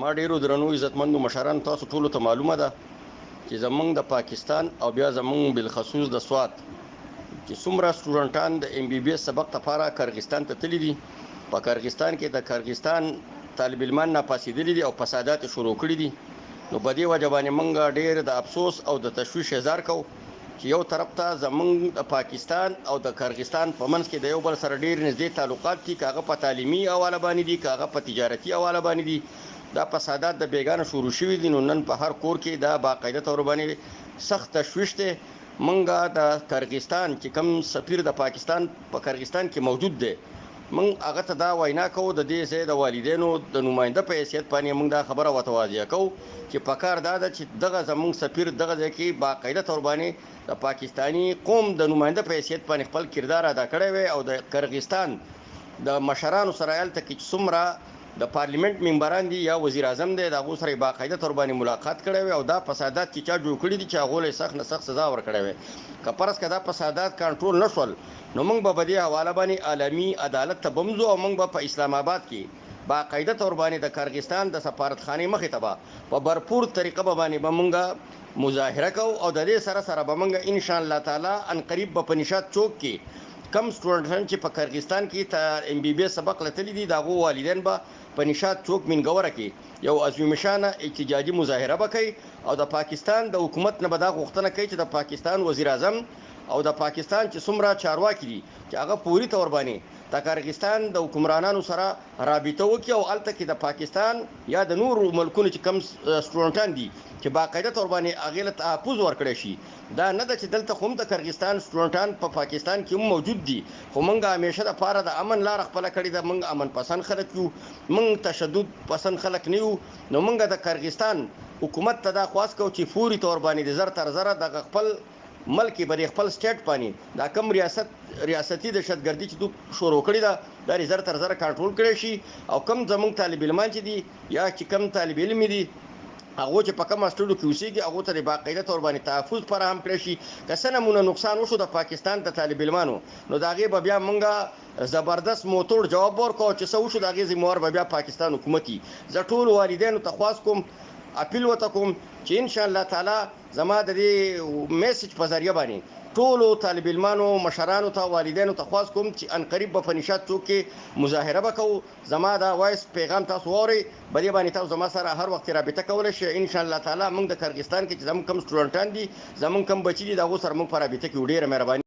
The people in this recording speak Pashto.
ما ډیرو درنو عزتمندو مشران تاسو ټول ته معلومه ده چې زمونږ د پاکستان او بیا زمونږ بالخصوص د سوات چې څومره سټوډنټان د ام بي بي اس سبق لپاره کرغستان ته تللي دي. په کرغستان کې د کرغستان طالب علمان ناپاسېدلي دي او فسادات شروع کړي دي. نو په دې وجه باندې موږ ډیر د افسوس او د تشویش اظهار کوو چې یو طرف ته زمونږ د پاکستان او د کرغستان په منځ کې د یو بل سره ډیر نږدې تعلقات دي، کاغه په تعلیمي حواله باندې دي، کاغه په تجارتي حواله باندې دي. دا فسادات د بیگانه شروع شوي دي. نو نن په هر کور کې دا باقاعده تور باندې سخت تشویش دی. منګه د کرغستان چې کوم سفیر د پاکستان په کرغستان کې موجود دی، من هغه ته دا وینا کوو د دې ځای د والدینو د نماینده په حیثیت باندې موږ دا خبره وتواضع کوو چې پکار دا ده چې دغه زموږ سفیر دغه ځای کې باقاعده تور باندې د پاکستانی قوم د نماینده په حیثیت باندې خپل کردار ادا کړی وي او د کرغستان د مشرانو سره هلته کې څومره د پارلیمنت ممبران دي یا وزیر اعظم دی، د هغو سره باقاعده تور باندې ملاقات کړی وي او دا فسادات چې چا جوړ کړي دي چې هغو له سخت نه سخت سزا ورکړی وي. که فرض که دا فسادات کنټرول نه شول نو موږ به په دې حواله باندې عالمي عدالت ته بمځو او موږ به په اسلام آباد کې باقاعده تور باندې د کرغستان د سفارتخانې مخې ته به په برپور طریقه باندې به موږ مظاهره کوو او د دې سره سره به موږ ان شاء الله تعالی ان قریب به په نشاط چوک کې کم سټوډنټان چې په کرغستان کې ته ام بي بي اس سبق لتلي دي د هغو والدین به په نشاط چوک منګوره کې یو عظیم شانه احتجاجي مظاهره وکړي او د پاکستان د حکومت نه به دا غوښتنه کوي چې د پاکستان وزیر اعظم او د پاکستان چې څومره چارواکي دي چې هغه پوری تور باندې د کرغستان د حکمرانانو سره رابطه وکړي او الته کې د پاکستان یا د نور ملکونو چې کم سټوډنټان دي چې باقاعده تور باندې هغې له تحفظ ورکړی شي. دا نه ده چې دلته خو هم د کرغستان سټوډنټان په پاکستان کې هم موجود دي، خو موږ همیشه دپاره د امن لاره خپله کړې ده. موږ امن پسند خلک یو، موږ تشدد پسند خلک نه یو. نو موږ د کرغستان حکومت ته دا خواست کوو چې فوري تور باندې د زر تر زره دغه خپل ملک به خپل سټیټ باندې دا کم ریاستي دهشتګردي چې دوی شروع کړې ده دا زر تر زره کنټرول کړی شي او کم زموږ طالب علمان چې دي یا چې کم طالب علم دي هغه چې په کوم اسټوډیو کې اوسېږي هغو ته د باقاعده تور باندې تحفظ فراهم کړی شي. که څه نمونه نقصان وشو د پاکستان د طالب علمانو نو د هغې به بیا موږ زبردست موتوړ جواب ورکړو چې څه وشو د هغې ذمهوار به بیا پاکستان حکومت وي. زه ټولو والدینو ته خواست کوم، اپیل ورته کوم چې ان شاء الله تعالی زما د دې میسج په ذریعه باندې ټولو طالب علمانو مشرانو ته والدینو ته خواست کوم چې ان قریب به په نشاط چوک کې مظاهره وکړو. زما دا وایس پیغام تاسو واورئ، په دې باندې تاسو زما سره هر وخت رابطه کولی شئ. ان شاء الله تعالی موږ د کرغستان کې چې زموږ کم سټوډنټان دي، زموږ کم بچي دي، د هغو سره موږ په رابطه کې یو. ډېره مهرباني.